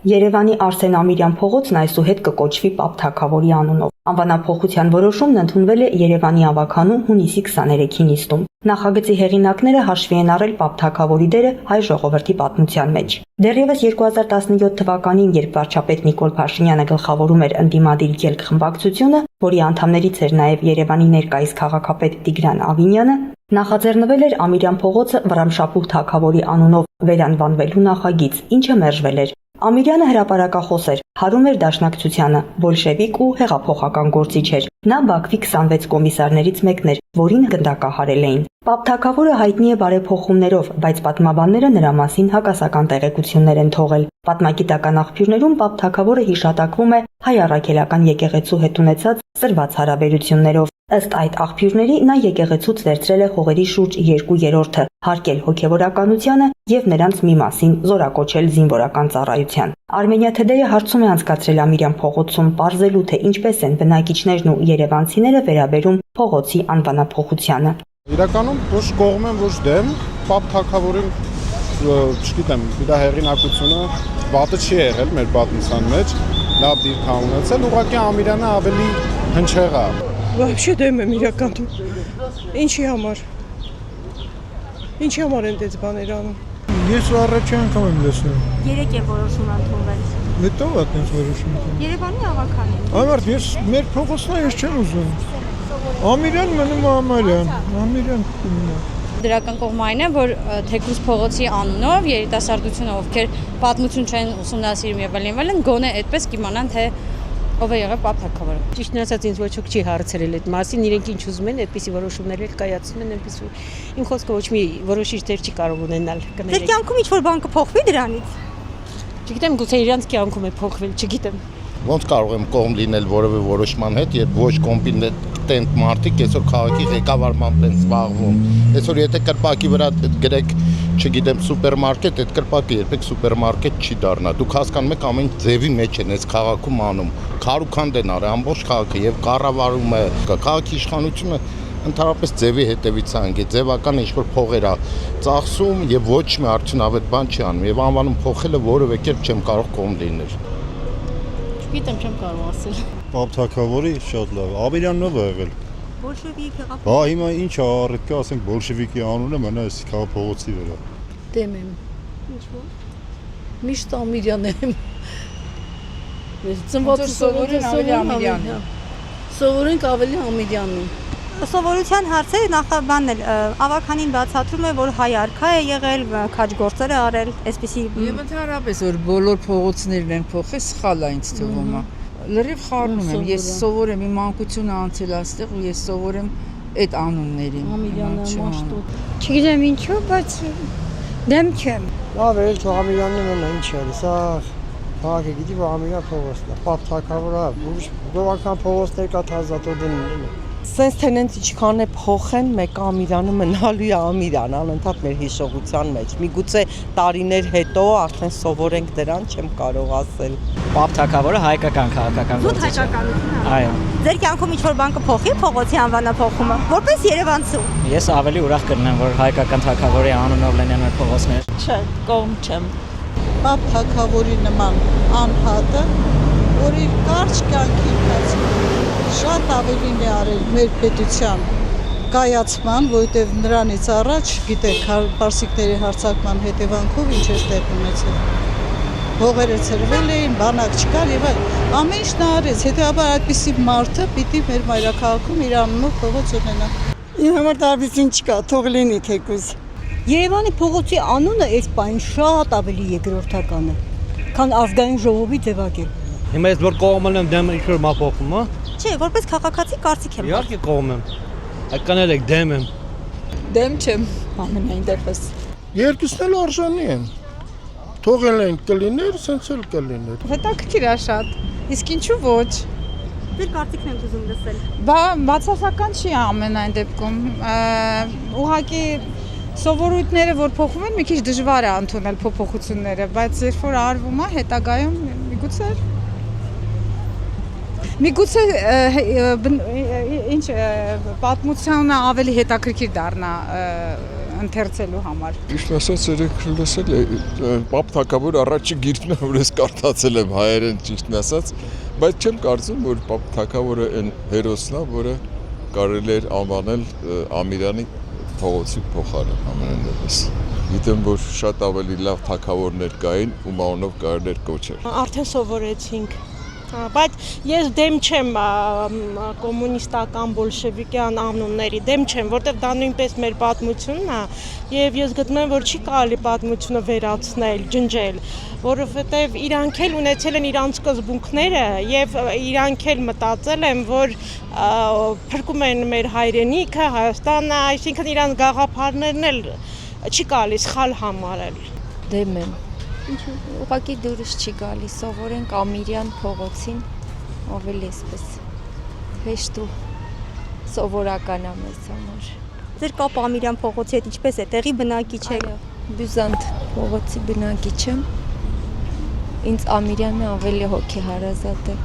Երևանի Արսեն Ամիրյան փողոցն այսուհետ կկոչվի Պապ Թագավորի անունով։ Անվանափոխության որոշումն ընդունվել է Երևանի ավականու հունիսի 23-ին նիստում։ Նախագծի հեղինակները հաշվի են առել Պապ Թագավորի դերը հայ ժողովրդի պատմության մեջ։ Դեռևս 2017 թվականին, երբ վարչապետ Նիկոլ Փաշինյանը գլխավորում էր ընդդիմադիր ելք խմբակցությունը, որի անդամներից էր նաև Երևանի ներկայիս քաղաքապետ Տիգրան Ավինյանը, նախաձեռնվել էր Ամիրյան փողոցը Վռամշապուհ Թագավորի անունով վերանվանվելու նախագիծ, ինչը մերժվել էր։ Ամիրյանը հրապարակախոս էր, հարում էր դաշնակցությանը, բոլշևիկ ու հեղափոխական գործիչ էր։ Նա Բաքվի 26 կոմիսարներից մեկն էր, որին գնդակահարել էին։ Պապ Թագավորը հայտնի է բարեփոխումներով, բայց պատմաբանները նրա մասին հակասական տեղեկություններ են թողել։ Պատմագիտական աղբյուրներում Պապ Թագավորը հիշատակվում է հայ առաքելական եկեղեցու հետ ունեցած սրված հարաբերություններով։ Ըստ այդ աղբյուրների նա եկեղեցուց վերցրել է հողերի շուրջ 2/3-ը, հարկել հոգևորականությանը եւ նրանց մի մասին զորակոչել զինվորական ծառայության։ Armenia Today-ը հարցում է անցկացրել Ամիրյան փողոցում պարզելու, թե ինչպես են բնակիչներն ու երևանցիները վերաբերում փողոցի անվանափոխությանը։ Իրականում ոչ կողմ եմ, ոչ դեմ, Պապ Թագավորին, չգիտեմ, իր հեղինակությունը վատը չի եղել մեր պատմության մեջ, լավ դիրք ա ունեցել, ուղղակի Ամիրյանը ավելի հնչեղ է։ Вообще դեմ եմ իրականում։ Ինչի համար են դες բաներ անում։ Ես առաջին անգամ եմ լսում։ Երեք է որոշում ընդունվել։ Հետո է այդպես որոշում։ Երևանի ավականին։ Ամառ ես մեր փողոցն ես չեմ ուզում։ Ամիրյան մնում է Ամիրյան կմնա։ Դրական կողմը այն է, որ թեկուզ փողոցի անունով երիտասարդությունը, ովքեր պատմություն չեն ուսումնասիրում եւ այլն, գոնե այդպես կիմանան, թե ով է եղել Պապ Թագավորը։ Ճիշտն ասած ինձ ոչ ոք չի հարցրել այդ մասին, իրենք ինչ ուզում են, այդպիսի որոշումներ էլ կայացնում են, այնպես իմ խոսքը ոչ մի որոշիչ դեր չի կարող ունենալ։ Ձեր կյանքում ինչ-որ բան կփոխվի դրանից։ Չգիտեմ, գուցե իրանց կյանքում է փոխվել, չգիտեմ։ Ոնց կարող եմ կողմ լինել որևէ որոշման հետ, երբ ոչ կոմպետենտ մարդիկ այսօր քաղաքի ղեկավարմամբ են զբաղվում։ Այսօր եթե կրպակի վրա գրեք, չգիտեմ, սուպերմարկետ, այդ կրպակը երբեք սուպերմարկետ չի դառնա։ Դուք հասկանում եք ամեն ձևի մեջ են այս քաղաքում անում։ Քարուքանդ են արել ամբողջ քաղաքը եւ կառավարումը, քաղաքի իշխանությունը ընդհանրապես ձևի հետևից անգե ձևական ինչ-որ փողեր է ծախսում եւ ոչ մի արդյունավետ բան չի անում եւ անվանում փոխելը որևէ կերպ չեմ կարող կողմ լինել։ Չգիտեմ, չեմ կարող ասել։ Պապ Թագավորի շատ լավ։ Ամիրյանն ով է եղել։ Բոլշևիկ հեղափոխ։ Բա հիմա ինչ է առիթ կա, ասենք բոլշևիկի անունը մնա այս քաղաքացի վրա։ Դեմ եմ։ Ինչու՞։ Միշտ Ամիրյան եմ։ Ծնված սովորեն ավելի Ամիրյանն։ Սովորենք ավելի Ամիրյանին։ Սովորության հարցերը նախաբանն էլ ավականին բացատրում է, որ հայ արքա է եղել, քաջ գործեր է արել, այսպիսի։ Եվ ընդհանրապես որ բոլոր փողոցներն են փոխել, սխալ է ինձ թվում է։ Լրիվ խառնում եմ, ես սովոր եմ իմ մանկությունը անցել այստեղ ու ես սովոր եմ այդ անուններին։ Ամիրյանը մաշտոտ։ Չգիտեմ ինչու, բայց դեմ չեմ։ Լավ է, թող Ամիրյանն մնա, ինչ է, սա քաղաքը գիտի, որ Ամիրյան փողոցն է, Պապ Թագավորը, ուրիշ փողոցներ կա Թազատոդին։ Սենց թե նենց ինչքան է փոխեն, մեկ Ամիրյանը մնալու է Ամիրյան, անընդհատ մեր հիշողության մեջ։ Միգուցե տարիներ հետո արդեն սովորենք դրան, չեմ կարող ասել։ Պապ Թագավորը հայկական քաղաքական գործիչ է։ Զուտ հայկականություն։ Այո։ Ձեր կյանքում ինչ-որ բան կփոխի փողոցի անվանափոխումը, որպես երևանցու։ Ես ավելի ուրախ կլինեմ, որ հայկական թագավորի անունով լինեն մեր փողոցներ։ Չէ, կողմ չեմ։ Պապ Թագավորի նման անհատը, որ իր կարճ կյանքի ընթացքում շատ ավելին է արել մեր պետության կայացման, որովհետև նրանից առաջ, գիտեք, պարսիկների հարձակման հետևանքով ինչ էր տեղ ունեցել։ Հողերը ցրվել էին, բանակ չկար եւ ամեն ինչ նա արեց, հետեւաբար այդպիսի մարդը պիտի մեր մայրաքաղաքում իր անունով փողոց ունենա։ Իմ համար տարբերություն չկա, թող լինի թեկուզ։ Երևանի փողոցի անունը այս պայն շատ ավելի երկրորդական է, քան ազգային ժողովի ձևակերպ։ Հիմա ես որ կողմն եմ դեմ ինչ-որ մափոխում, հա։ Չէ, որպես քաղաքացի կարծիք եմ։ Իհարկե կողմ եմ։ Այդքան էլ եք դեմ եմ։ Դեմ չեմ, ամենայն դեպս։ Երկուսն էլ արժանի են։ Թողել են կլիներ, սենց էլ կլիներ։ Հետաքրքիր է շատ։ Իսկ ինչու ոչ։ Ձեր կարծիքն եմ ուզում լսել։ Բա բացասական չի ամենայն դեպքում։ Ուղղակի սովորույթները որ փոխվում են, մի քիչ դժվար է ընդունել փոփոխությունները, բայց երբ որ արվում է հետագայում միգուցե ինչ պատմությունը ավելի հետաքրքիր դառնա ընթերցելու համար։ Ճիշտ ասած, երեք լսել է Պապ Թագավոր առաջի գիրքն է, որ ես կարդացել եմ հայերեն, ճիշտն ասած, բայց չեմ կարծում, որ Պապ Թագավորը այն հերոսն է, որը կարելի էր անվանել Ամիրյանի փողոցի փոխարեն ամենևս։ Գիտեմ, որ շատ ավելի լավ թագավորներ կային, ում անունով կարելի էր կոչել։ Արդեն սովորեցինք։ Բայց ես դեմ չեմ կոմունիստական բոլշևիկյան անունների, դեմ չեմ, որտեղ դա նույնպես մեր պատմությունն է, եւ ես գտնում եմ, որ չի կարելի պատմությունը վերացնել, ջնջել, որովհետեւ իրանք էլ ունեցել են իրանց սկզբունքները եւ իրանք էլ մտածել են, որ փրկում են մեր հայրենիքը, Հայաստանը, այսինքն իրանց գաղափարներն էլ չի կարելի սխալ համարել։ Դեմ եմ։ Ուղղակի դուրս չի գալիս, սովորենք Ամիրյան փողոցին, ավելի էսպես հեշտ ու սովորական է մեզ համար։ Ձեր կապը Ամիրյան փողոցի հետ ինչպես է, տեղի բնակիչ եք։ Բյուզանտ փողոցի բնակիչ եմ։ Ինձ Ամիրյանը ավելի հոգեհարազատ է։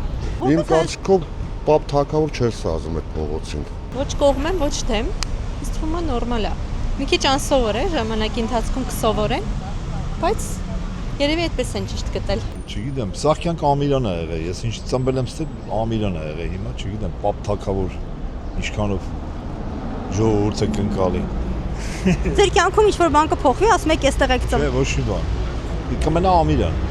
Իմ կարծիքով Պապ Թագավոր չէր սազում այդ փողոցին։ Ոչ կողմ եմ, ոչ դեմ։ Ինձ թվում է նորմալ է։ Մի քիչ անսովոր է, ժամանակի ընթացքում կսովորեն, բայց երևի այդպես են ճիշտ գտել։ Չգիտեմ, սա կյանք Ամիրյան է եղել։ Ես ինչ ծնվել եմ, ստե Ամիրյան է եղել։ Հիմա չգիտեմ, Պապ Թագավոր ինչքանով ժողովուրդ է կնկալի։ Ձեր կյանքում ինչ-որ բան կփոխվի, ասում եք, այստեղ եք ծնվել։ Չէ, ոչ մի բան։ Կմնա Ամիրյան։